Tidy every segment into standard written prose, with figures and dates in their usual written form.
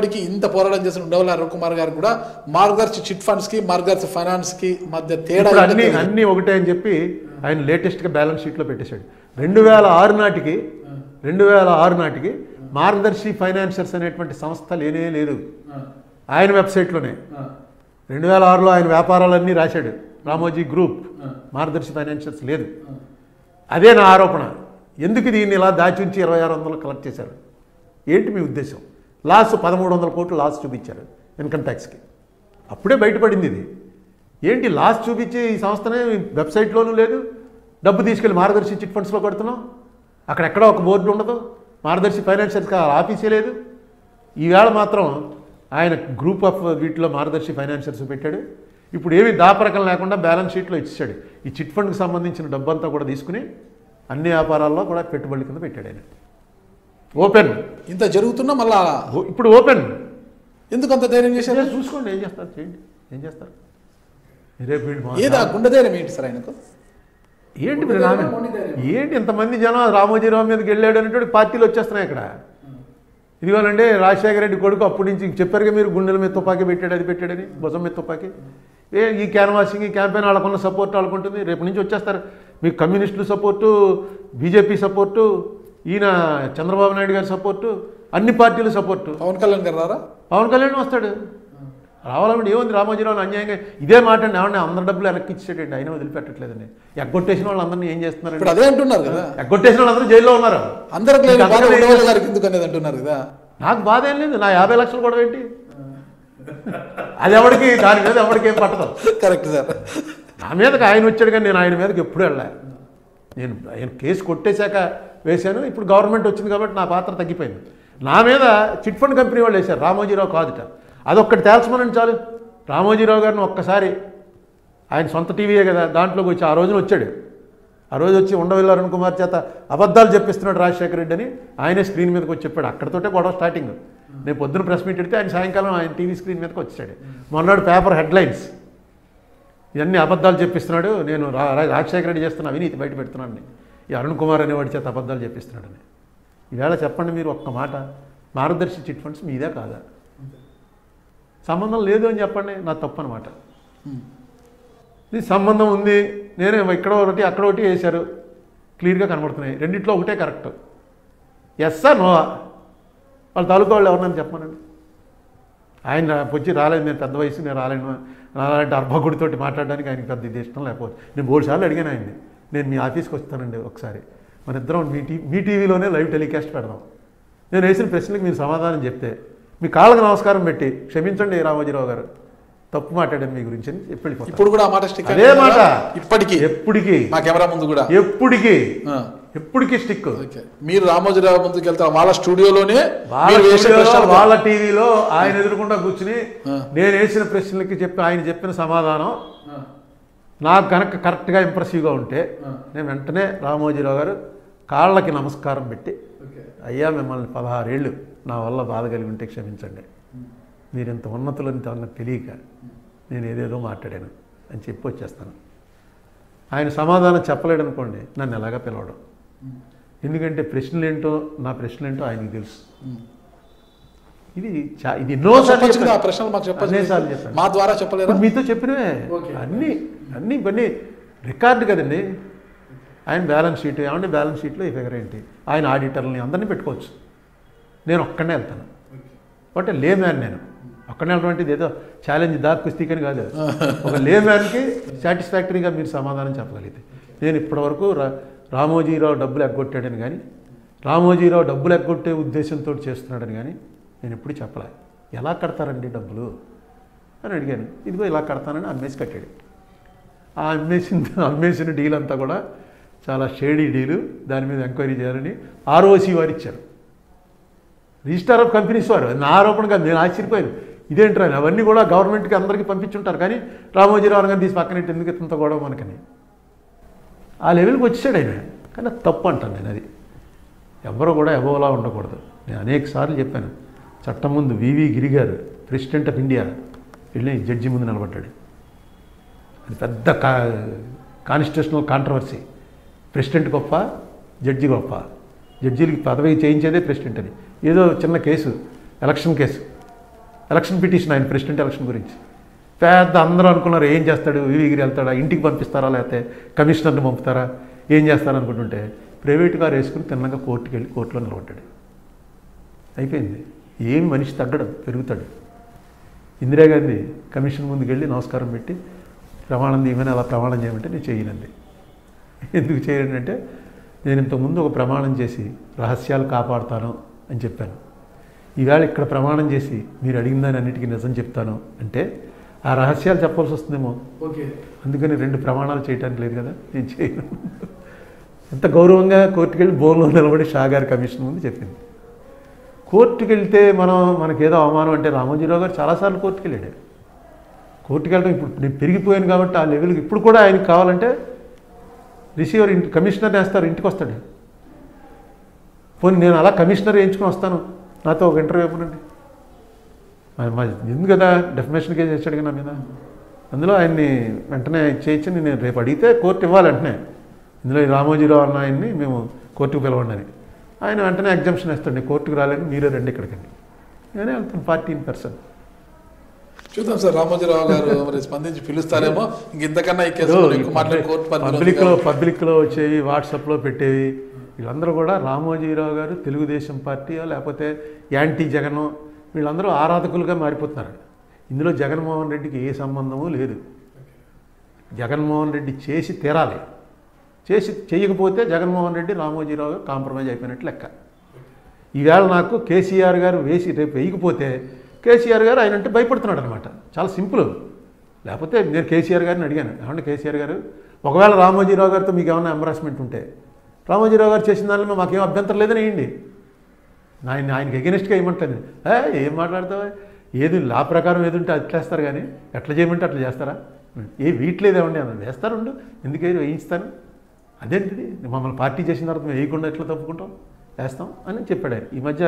ఇప్పటికీ ఇంత పోరాటం చేసిన ఉండవల్లి అరుణ్ కుమార్ గారు కూడా మార్గదర్శి చిట్ ఫండ్స్కి మార్గదర్శి ఫైనాన్స్కి మధ్య తేడా అన్నీ ఒకటే అని చెప్పి ఆయన లేటెస్ట్గా బ్యాలెన్స్ షీట్లో పెట్టేశాడు. 2006 నాటికి మార్గదర్శి ఫైనాన్షియర్స్ అనేటువంటి సంస్థ లేనే లేదు ఆయన వెబ్సైట్లోనే. 2006లో ఆయన వ్యాపారాలన్నీ రాశాడు. రామోజీ గ్రూప్, మార్గదర్శి ఫైనాన్షియర్స్ లేదు. అదే నా ఆరోపణ. ఎందుకు దీన్ని ఇలా దాచి ఉంచి 2600 కలెక్ట్ చేశారు? ఏంటి మీ ఉద్దేశం? లాస్ 1300 కోట్లు లాస్ చూపించారు ఇన్కమ్ ట్యాక్స్కి. అప్పుడే బయటపడింది ఇది. ఏంటి లాస్ చూపించి ఈ సంస్థనే వెబ్సైట్లోనూ లేదు, డబ్బు తీసుకెళ్ళి మార్గదర్శి చిట్ ఫండ్స్లో కడుతున్నాం, అక్కడెక్కడో ఒక బోర్డు ఉండదు, మార్గదర్శి ఫైనాన్షియర్స్కి ఆఫీసే లేదు. ఈవేళ మాత్రం ఆయన గ్రూప్ ఆఫ్ వీటిలో మార్గదర్శి ఫైనాన్షియర్స్ పెట్టాడు. ఇప్పుడు ఏమి దాపరకం లేకుండా బ్యాలెన్స్ షీట్లో ఇచ్చాడు. ఈ చిట్ ఫండ్కి సంబంధించిన డబ్బంతా కూడా తీసుకుని అన్ని వ్యాపారాల్లో కూడా పెట్టుబడుల కింద పెట్టాడు ఆయన. ఓపెన్ ఇంత జరుగుతున్నా మళ్ళా ఇప్పుడు ఓపెన్. ఎందుకు అంత ధైర్యం చేశారు? చూసుకోండి ఏం చేస్తారు, చేయండి, ఏం చేస్తారు. ఏదా గుండె ధైర్యం ఏంటి సార్ ఆయనకు? ఏంటి మీరు ఏంటి ఇంతమంది జనం రామోజీరావు మీదకి వెళ్ళాడు అనేటువంటి పార్టీలు వచ్చేస్తున్నాయి ఇక్కడ. ఇదిగోనండి రాజశేఖర రెడ్డి కొడుకు అప్పటి నుంచి చెప్పారుగా మీరు, గుండెల మీద తుపాకీ పెట్టాడు, అది పెట్టాడని, భుజం మీద తుపాకీ. ఈ క్యాన్వాసింగ్, ఈ క్యాంపెయిన్ వాళ్ళకున్న సపోర్ట్ వాళ్ళకుంటుంది. రేపు నుంచి వచ్చేస్తారు మీకు కమ్యూనిస్టులు సపోర్టు, బీజేపీ సపోర్టు, ఈయన చంద్రబాబు నాయుడు గారి సపోర్టు, అన్ని పార్టీలు సపోర్టు. పవన్ కళ్యాణ్ గారు రారా? పవన్ కళ్యాణ్ వస్తాడు. రావాలంటే ఏముంది, రామోజీరావు అన్యాయంగా ఇదే మాట అండి. ఏమన్నా అందరి డబ్బులు వెనక్కి ఇచ్చేటండి, ఆయన వదిలిపెట్టట్లేదండి. ఎగ్గొట్టేసిన వాళ్ళందరినీ ఏం చేస్తున్నారు? ఇప్పుడు అదే అంటున్నారు కదా, ఎగ్గొట్టేసిన వాళ్ళందరూ జైల్లో ఉన్నారు. అందరికి ఎందుకు అనేది అంటున్నారు కదా. నాకు బాధ ఏం లేదు, నా 50 లక్షలు కూడా ఏంటి, అది ఎవరికి, దాని మీద ఎవరికి ఏం పట్టదు. Correct sir. నా మీదకి ఆయన వచ్చాడు కానీ నేను ఆయన మీదకి ఎప్పుడు వెళ్ళా. నేను ఆయన కేసు కొట్టేశాక వేశాను. ఇప్పుడు గవర్నమెంట్ వచ్చింది కాబట్టి నా పాత్ర తగ్గిపోయింది. నా మీద చిట్ ఫండ్ కంపెనీ వాళ్ళు వేశారు, రామోజీరావు కాదుట. అదొక్కటి తేల్చమనండి చాలు. రామోజీరావు గారిని ఒక్కసారి, ఆయన సొంత టీవీయే కదా, దాంట్లోకి వచ్చి ఆ రోజున వచ్చాడు. ఆ రోజు వచ్చి ఉండవల్లి అరుణ్ కుమార్ చేత అబద్ధాలు చెప్పిస్తున్నాడు రాజశేఖర రెడ్డి అని ఆయనే స్క్రీన్ మీదకి వచ్చి చెప్పాడు. అక్కడితోటే గొడవ స్టార్టింగ్. నేను పొద్దున ప్రెస్ మీట్ పెడితే ఆయన సాయంకాలం ఆయన టీవీ స్క్రీన్ మీదకి వచ్చాడు. మొన్నడు పేపర్ హెడ్లైన్స్, ఇవన్నీ అబద్ధాలు చెప్పిస్తున్నాడు, నేను రాజశేఖర రెడ్డి చేస్తున్న అవినీతి బయట పెడుతున్నాను, ఈ అరుణ్ కుమార్ అనేవాడి చేత అబద్ధాలు చెప్పిస్తున్నాడని. ఈవేళ చెప్పండి మీరు ఒక్క మాట, మార్గదర్శి చిట్ ఫండ్స్ మీదే కాదా? సంబంధం లేదు అని చెప్పండి, నా తప్పు అనమాట. ఇది సంబంధం ఉంది, నేనే ఇక్కడ ఒకటి అక్కడ ఒకటి వేశారు, క్లియర్గా కనబడుతున్నాయి. రెండిట్లో ఒకటే కరెక్ట్. ఎస్ సార్ నోవా, వాళ్ళ తాలూకా వాళ్ళు ఎవరినని చెప్పమనండి. ఆయన వచ్చి రాలేదు, నేను పెద్ద వయసు, నేను రాలేను, అలాంటి అర్భకుడితోటి మాట్లాడడానికి ఆయనకి పెద్ద ఇది ఇష్టం లేకపోతే. నేను 3 సార్లు అడిగాను ఆయన్ని, నేను మీ ఆఫీస్కి వస్తానండి ఒకసారి, మన ఇద్దరం మీ టీవీలోనే లైవ్ టెలికాస్ట్ పెడదాం, నేను వేసిన ప్రశ్నలకు మీరు సమాధానం చెప్తే మీ కాళ్ళకు నమస్కారం పెట్టి క్షమించండి రామోజీరావు గారు, తప్పు మాట్లాడాను మీ గురించి అని చెప్పి వెళ్ళిపోతాను. ఇప్పుడు కూడా ఆ మాట స్టిక్, అదే మాట ఇప్పటికీ, ఎప్పటికీ, మా కెమెరా ముందు కూడా ఎప్పటికీ స్టిక్. మీరు రామోజీరావు ముందుకు వెళ్తారు, వాళ్ళ స్టూడియోలోనే వాళ్ళ టీవీలో ఆయన ఎదురుకుండా కూర్చుని నేను వేసిన ప్రశ్నలకి చెప్పి ఆయన చెప్పిన సమాధానం నాకు కనుక కరెక్ట్గా ఇంప్రెసివ్గా ఉంటే నేను వెంటనే రామోజీరావు గారు కాళ్ళకి నమస్కారం పెట్టి, అయ్యా మిమ్మల్ని 16 ఏళ్ళు నా వల్ల బాధ కలిగి ఉంటే క్షమించండి, మీరు ఇంత ఉన్నతులని తెలియక నేను ఏదేదో మాట్లాడాను అని చెప్పి వచ్చేస్తాను. ఆయన సమాధానం చెప్పలేడు అనుకోండి, నన్ను ఎలాగా పిలవడం. ఎందుకంటే ప్రశ్నలేంటో, నా ప్రశ్నలేంటో ఆయనకు తెలుసు. ఇది ఎన్నోసార్లు చెప్పాను, మా ద్వారా చెప్పలేదు, మీతో చెప్పినవే అన్నీ ఇవన్నీ రికార్డు కదండి. ఆయన బ్యాలెన్స్ షీట్, ఏమంటే బ్యాలెన్స్ షీట్లో ఈ ఫిగర్ ఏంటి, ఆయన ఆడిటర్లని అందరినీ పెట్టుకోవచ్చు, నేను ఒక్కడనే వెళ్తాను. బట్ లే మ్యాన్, నేను ఒక్కడనే వెళ్ళటువంటిది ఏదో ఛాలెంజ్ దాక్కుస్తీకని కాదు. ఒక లే మ్యాన్కి సాటిస్ఫాక్టరీగా మీరు సమాధానం చెప్పగలిగితే. నేను ఇప్పటివరకు రామోజీరావు డబ్బులు ఎగ్గొట్టాడని కానీ, రామోజీరావు డబ్బులు ఎగ్గొట్టే ఉద్దేశంతో చేస్తున్నాడని కానీ నేను ఎప్పుడు చెప్పలే. ఎలా కడతారండి డబ్బులు అని అడిగాను. ఇదిగో ఇలా కడతానని అమ్మేసి కట్టాడు. ఆ అమ్మేసిన డీల్ అంతా కూడా చాలా షేడీ డీలు, దాని మీద ఎంక్వైరీ చేయాలని ఆర్ఓసి వారు ఇచ్చారు, రిజిస్టార్ ఆఫ్ కంపెనీస్ వారు. నా ఆరోపణ కాదు, నేను ఆశ్చర్యపోయాను, ఇదేంటారు అని. అవన్నీ కూడా గవర్నమెంట్కి అందరికీ పంపించుంటారు, కానీ రామోజీరావు గారిని తీసి పక్కనట్టు ఎందుకు ఇంత గొడవ మనకని ఆ లెవెల్కి వచ్చాడు ఆయన. కానీ అది తప్పు అంటాను నేను. అది ఎవరు కూడా ఎబోలా ఉండకూడదు. నేను అనేక సార్లు చెప్పాను. చట్టం ముందు వివి గిరి గారు, ప్రెసిడెంట్ ఆఫ్ ఇండియా, వెళ్ళి జడ్జి ముందు నిలబడ్డాడు. అది పెద్ద కాన్స్టిట్యూషనల్ కాంట్రవర్సీ. ప్రెసిడెంట్ గొప్ప, జడ్జి గొప్ప, జడ్జీలకి పదవి చేయించేదే ప్రెసిడెంట్ అని. ఏదో చిన్న case, election case, election petition ఆయన ప్రెసిడెంట్ ఎలక్షన్ గురించి. పెద్ద అందరూ అనుకున్నారు ఏం చేస్తాడు, వివిగిరి వెళ్తాడా, ఇంటికి పంపిస్తారా, లేకపోతే కమిషనర్ని పంపుతారా, ఏం చేస్తారా అనుకుంటుంటే ప్రైవేట్ కారు వేసుకుని తిన్నగా కోర్టుకి వెళ్ళి కోర్టులో నిలబడ్డాడు. అయిపోయింది. ఏమి మనిషి తగ్గడు, పెరుగుతాడు. ఇందిరాగాంధీ కమిషన్ ముందుకు వెళ్ళి నమస్కారం పెట్టి ప్రమాణం తీయమని అలా ప్రమాణం చేయమంటే నేను చేయనండి. ఎందుకు చేయనంటే నేను ఇంతకుముందు ఒక ప్రమాణం చేసి రహస్యాలు కాపాడుతాను అని చెప్పాను. ఈవేళ ఇక్కడ ప్రమాణం చేసి మీరు అడిగిన దాని అన్నిటికీ నిజం చెప్తాను అంటే ఆ రహస్యాలు చెప్పాల్సి వస్తుందేమో. అందుకని 2 ప్రమాణాలు చేయడానికి లేదు కదా, నేను చేయను. ఎంత గౌరవంగా కోర్టుకు వెళ్ళి బోన్లో నిలబడి షా గారి కమిషన్ ముందు చెప్పింది. కోర్టుకు వెళ్తే మనకేదో అవమానం అంటే రామోజీరావు గారు చాలాసార్లు కోర్టుకు వెళ్ళాడు. కోర్టుకు వెళ్ళడం ఇప్పుడు నేను పెరిగిపోయాను కాబట్టి ఆ లెవెల్కి ఇప్పుడు కూడా ఆయనకి కావాలంటే రిసీవర్ కమిషనర్ వేస్తారు, ఇంటికి వస్తాడు. పోనీ నేను అలా కమిషనర్ వేయించుకొని వస్తాను, నాతో ఒక ఇంటర్వ్యూ ఇవ్వనండి. ఎందుకు కదా డెఫమేషన్ కేసు వేసాడు కదా నా మీద. అందులో ఆయన్ని వెంటనే చేయొచ్చు, నేను రేపు అడిగితే కోర్టు ఇవ్వాలి వెంటనే. ఇందులో రామోజీరావు అన్న ఆయన్ని మేము కోర్టుకు పిలవండి అని. ఆయన వెంటనే ఎగ్జామ్షన్ వేస్తాడు, కోర్టుకు రాలేని మీరే రండి ఇక్కడికండి. నేనే వెళ్తాను 14%. చూద్దాం సార్, రామోజీరావు గారు మరి స్పందించి పిలుస్తారేమో. ఇంతకన్నా ఈ కేసు పబ్లిక్లో వచ్చేవి, వాట్సాప్లో పెట్టేవి, వీళ్ళందరూ కూడా రామోజీరావు గారు తెలుగుదేశం పార్టీయో లేకపోతే యాంటీ జగన్, వీళ్ళందరూ ఆరాధకులుగా మారిపోతున్నారు. ఇందులో జగన్మోహన్ రెడ్డికి ఏ సంబంధము లేదు. జగన్మోహన్ రెడ్డి చేసి తీరాలి, చేయకపోతే జగన్మోహన్ రెడ్డి రామోజీరావు గారు కాంప్రమైజ్ అయిపోయినట్టు లెక్క. ఈవేళ నాకు కేసీఆర్ గారు రేపు వేయకపోతే కేసీఆర్ గారు ఆయన అంటే భయపడుతున్నాడు అనమాట. చాలా సింపుల్. లేకపోతే నేను కేసీఆర్ గారిని అడిగాను, ఏమంటే కేసీఆర్ గారు ఒకవేళ రామోజీరావు గారితో మీకు ఏమైనా ఎంబరాస్మెంట్ ఉంటే రామోజీరావు గారు చేసిన దానిలో మాకేం అభ్యంతరం లేదని వేయండి. ఆయనకి ఎగెనిస్ట్గా ఏమంటుంది, ఏం మాట్లాడతావా, ఏది లా ప్రకారం ఏది ఉంటే అట్లేస్తారు కానీ ఎట్లా చేయమంటే అట్లా చేస్తారా, వీట్లేదేమండి అన్న వేస్తారుండు, ఎందుకే వేయిస్తాను, అదేంటిది మమ్మల్ని పార్టీ చేసిన తర్వాత మేము వేయకుండా ఎట్లా తప్పుకుంటాం, వేస్తాం అని చెప్పాడు ఆయన. ఈ మధ్య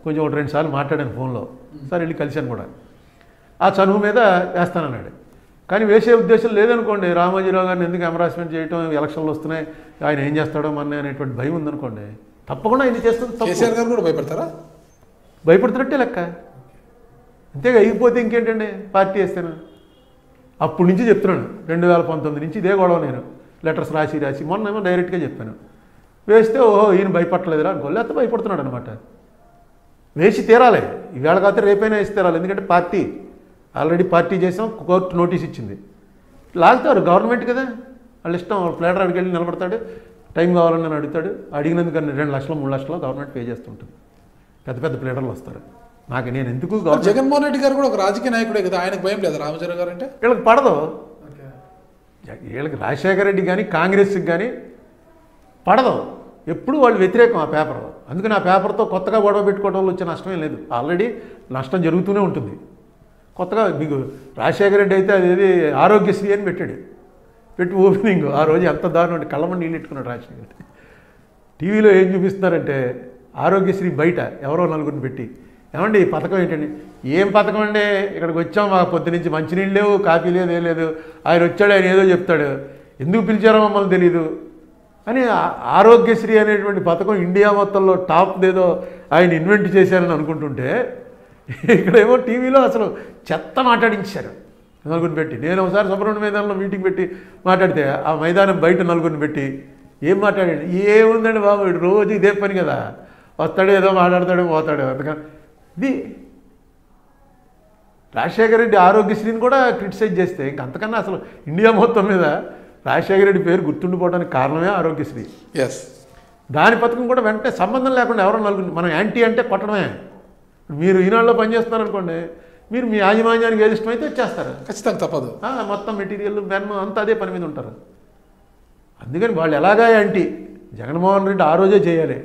కొంచెం 1-2 సార్లు మాట్లాడాను ఫోన్లో, సార్ వెళ్ళి కలిశాను కూడా. ఆ చనువు మీద వేస్తానన్నాడు. కానీ వేసే ఉద్దేశం లేదనుకోండి, రామోజీరావు గారిని ఎందుకు ఎంబరాస్మెంట్ చేయడం, ఎలక్షన్లు వస్తున్నాయి ఆయన ఏం చేస్తాడో మన అనేటువంటి భయం ఉందనుకోండి, తప్పకుండా ఆయన చేస్తుంది. కేసీఆర్ గారు కూడా భయపడతారా? భయపడుతున్నట్టే లెక్క. అంతేగా, అయిపోతే ఇంకేంటండి పార్టీ వేస్తాను. అప్పటి నుంచి చెప్తున్నాను, 2019 నుంచి ఇదే గొడవ. నేను లెటర్స్ రాసి మొన్నేమో డైరెక్ట్గా చెప్పాను, వేస్తే ఓహో ఈయన భయపడలేదురా అనుకో, లేకపోతే భయపడుతున్నాడు అనమాట. వేసి తీరాలి, ఈవేళ కాకపోతే రేపైనా వేసి తీరాలి. ఎందుకంటే పార్టీ ఆల్రెడీ పార్టీ చేసాం, కోర్టు నోటీస్ ఇచ్చింది. లాగుతారు గవర్నమెంట్ కదా, వాళ్ళ ఇష్టం. ప్లేటర్ అడిగి వెళ్ళి నిలబడతాడు, టైం కావాలని నన్ను అడుగుతాడు. అడిగినందుకు 2 లక్షలు 3 లక్షలు గవర్నమెంట్ పే చేస్తుంటుంది. పెద్ద ప్లేటర్లు వస్తారు. నేను ఎందుకు జగన్మోహన్ రెడ్డి గారు కూడా ఒక రాజకీయ నాయకుడే కదా, ఆయనకు భయం లేదు రామోజీరావు గారు అంటే? వీళ్ళకి పడదు. వీళ్ళకి రాజశేఖర రెడ్డి కానీ కాంగ్రెస్కి కానీ పడదు. ఎప్పుడు వాళ్ళు వ్యతిరేకం ఆ పేపర్. అందుకని ఆ పేపర్తో కొత్తగా గొడవ పెట్టుకోవడం వల్ల వచ్చే నష్టమే లేదు. ఆల్రెడీ నష్టం జరుగుతూనే ఉంటుంది. కొత్తగా మీకు రాజశేఖర రెడ్డి అయితే అదేది ఆరోగ్యశ్రీ అని పెట్టి ఓపెనింగ్ ఆ రోజు ఎంత దారుణం, కళ్ళమని నీళ్ళు పెట్టుకున్నాడు రాజశేఖర రెడ్డి. టీవీలో ఏం చూపిస్తున్నారంటే ఆరోగ్యశ్రీ బయట ఎవరో 4గురిని పెట్టి, ఏమండి ఈ పథకం ఏంటండి, ఏం పథకం అండి, ఇక్కడికి వచ్చాం మా పొద్దు నుంచి మంచినీళ్ళు లేవు, కాఫీ లేదు, ఏం లేదు, ఆయన వచ్చాడు ఆయన ఏదో చెప్తాడు, ఎందుకు పిలిచారో మమ్మల్ని తెలీదు అని. ఆరోగ్యశ్రీ అనేటువంటి పథకం ఇండియా మొత్తంలో టాప్ ఏదో ఆయన ఇన్వెంట్ చేశారని అనుకుంటుంటే, ఇక్కడేమో టీవీలో అసలు చెత్త మాట్లాడించారు 4గురిని పెట్టి. నేను ఒకసారి సుబ్రహ్మణ్య మైదానంలో మీటింగ్ పెట్టి మాట్లాడితే ఆ మైదానం బయట 4గురిని పెట్టి ఏం మాట్లాడాడు, ఏముందండి బాబు రోజు ఇదే పని కదా, వస్తాడు ఏదో మాట్లాడతాడు పోతాడు. అందుకని ఇది రాజశేఖర రెడ్డి ఆరోగ్యశ్రీని కూడా క్రిటిసైజ్ చేస్తే ఇంకంతకన్నా అసలు ఇండియా మొత్తం మీద రాజశేఖర రెడ్డి పేరు గుర్తుండిపోవడానికి కారణమే ఆరోగ్యశ్రీ. దాని పథకం కూడా వెంటనే సంబంధం లేకుండా ఎవరో 4 మనం యాంటీ అంటే కొట్టడమే. మీరు ఈనాడులో పనిచేస్తున్నారనుకోండి, మీరు మీ యాజమాన్యానికి ఏది ఇష్టమైతే వచ్చేస్తారు, ఖచ్చితంగా తప్పదు. మొత్తం మెటీరియల్ మెన్ను అంతా అదే పని మీద ఉంటారు. అందుకని వాళ్ళు ఎలాగా యాంటీ, జగన్మోహన్ రెడ్డి ఆ రోజే చేయాలి.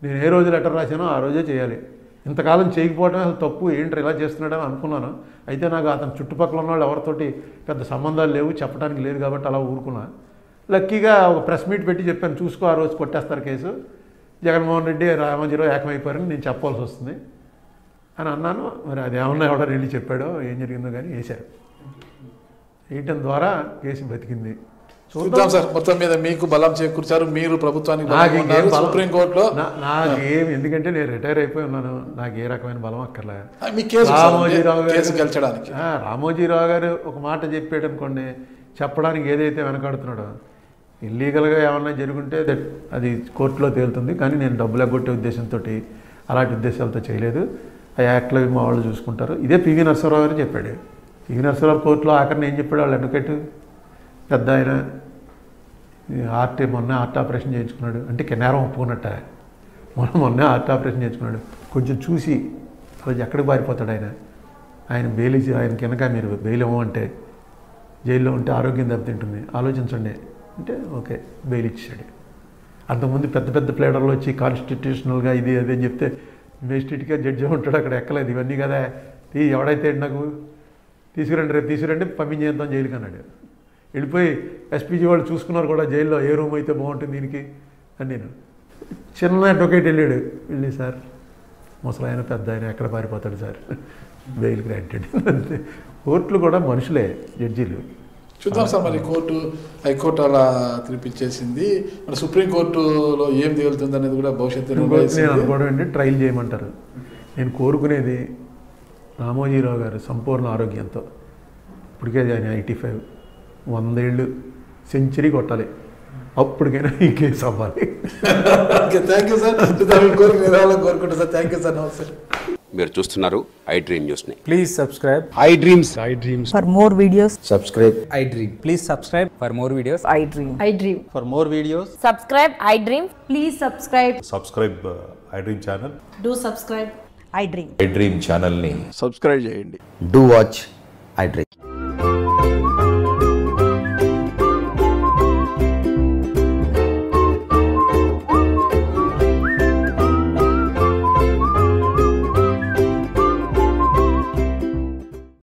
నేను ఏ రోజు లెటర్ రాశానో ఆ రోజే చేయాలి. ఇంతకాలం చేయకపోవడమే అసలు తప్పు, ఏంటి ఇలా చేస్తున్నాడని అనుకున్నాను. అయితే నాకు అతని చుట్టుపక్కల ఉన్న వాళ్ళు ఎవరితోటి పెద్ద సంబంధాలు లేవు, చెప్పడానికి లేదు కాబట్టి అలా ఊరుకున్నా. లక్కీగా ఒక ప్రెస్ మీట్ పెట్టి చెప్పాను, చూసుకో ఆ రోజు కొట్టేస్తారు కేసు, జగన్మోహన్ రెడ్డి రామోజీరావు ఏకమైపోయారని నేను చెప్పాల్సి వస్తుంది అని అన్నాను. మరి అది ఏమన్నా ఎవడో వెళ్ళి చెప్పాడో ఏం జరిగిందో కానీ వేశారు. వేయటం ద్వారా కేసు బతికింది. చూద్దాం సార్. మొత్తం మీద మీకు బలం చేకూర్చారు, మీరు ప్రభుత్వానికి సుప్రీం కోర్టులో. నాకేం, ఎందుకంటే నేను రిటైర్ అయిపోయి ఉన్నాను, నాకు ఏ రకమైన బలం అక్కర్లే. మీ కేసు రామోజీరావు కేసు గెలిచడానికి రామోజీరావు గారు ఒక మాట చెప్పాడు అనుకోండి, చెప్పడానికి ఏదైతే వెనకాడుతున్నాడో, ఇల్లీగల్గా ఏమన్నా జరుగుంటే అది కోర్టులో తేలుతుంది. కానీ నేను డబ్బులు ఎగ్గొట్టే ఉద్దేశంతో అలాంటి ఉద్దేశాలతో చేయలేదు. ఆ యాక్ట్లో మా వాళ్ళు చూసుకుంటారు. ఇదే పివి నరసింహారావు గారు చెప్పాడు. పివి నరసింహారావు కోర్టులో ఆఖరిని ఏం చెప్పాడు వాళ్ళ అడ్వకేట్ పెద్ద ఆయన, మొన్న హార్ట్ ఆపరేషన్ చేయించుకున్నాడు అంటే నేరం ఒప్పుకున్నట్ట. మొన్న హార్ట్ ఆపరేషన్ చేయించుకున్నాడు, కొంచెం చూసి రోజు ఎక్కడికి పారిపోతాడు ఆయన బెయిల్ ఇచ్చి ఆయన కిందక మీరు బెయిల్ ఇవ్వమంటే జైల్లో ఉంటే ఆరోగ్యం దెబ్బతింటుంది, ఆలోచించండి అంటే ఓకే బెయిల్ ఇచ్చాడు. అంతకుముందు పెద్ద పెద్ద ప్లేడర్లు వచ్చి కాన్స్టిట్యూషనల్గా ఇది అదే అని చెప్తే మేజిస్ట్రేట్గా జడ్జి ఉంటాడు, అక్కడ ఎక్కలేదు ఇవన్నీ కదా, ఎవడైతే నాకు తీసుకురండి రేపు తీసుకురండి పంపించేద్దాం జైలుకి అన్నాడు. వెళ్ళిపోయి ఎస్పీజీ వాళ్ళు చూసుకున్నారు కూడా జైల్లో ఏ రూమ్ అయితే బాగుంటుంది దీనికి అని. నేను చిన్న అడ్వకేట్ వెళ్ళి సార్ ముసలాయన పెద్ద ఆయన ఎక్కడ పారిపోతాడు సార్, బెయిల్ గ్రాంటెడ్. అంతే. కోర్టులు కూడా మనుషులే, జడ్జీలు. చూద్దాం సార్. మరి హైకోర్టు అలా తీర్పిచ్చేసింది, మరి సుప్రీంకోర్టులో ఏం తేలుతుంది అనేది కూడా భవిష్యత్తులో నేను అనుకోవడం ఏంటి, ట్రయల్ చేయమంటారు. నేను కోరుకునేది రామోజీరావు గారు సంపూర్ణ ఆరోగ్యంతో, ఇప్పటికే ఆయన 85, 100 ఏళ్ళు సెంచరీ కొట్టాలి, అప్పటికైనా ఈ కేసు అవ్వాలి. Thank you sir. కోరుకుంటా సార్. Thank you sir. నమస్తే. మీరు చూస్తున్నారు ఐ డ్రీమ్ న్యూస్ ని. Please subscribe I dreams. For more videos, subscribe I Dream. Please subscribe for more videos. I dream. I dream. For more videos, Subscribe, I dream. Please subscribe. Subscribe I dream channel. Do subscribe. I dream. I dream ఛానల్ని subscribe చేయండి. Do watch I dream.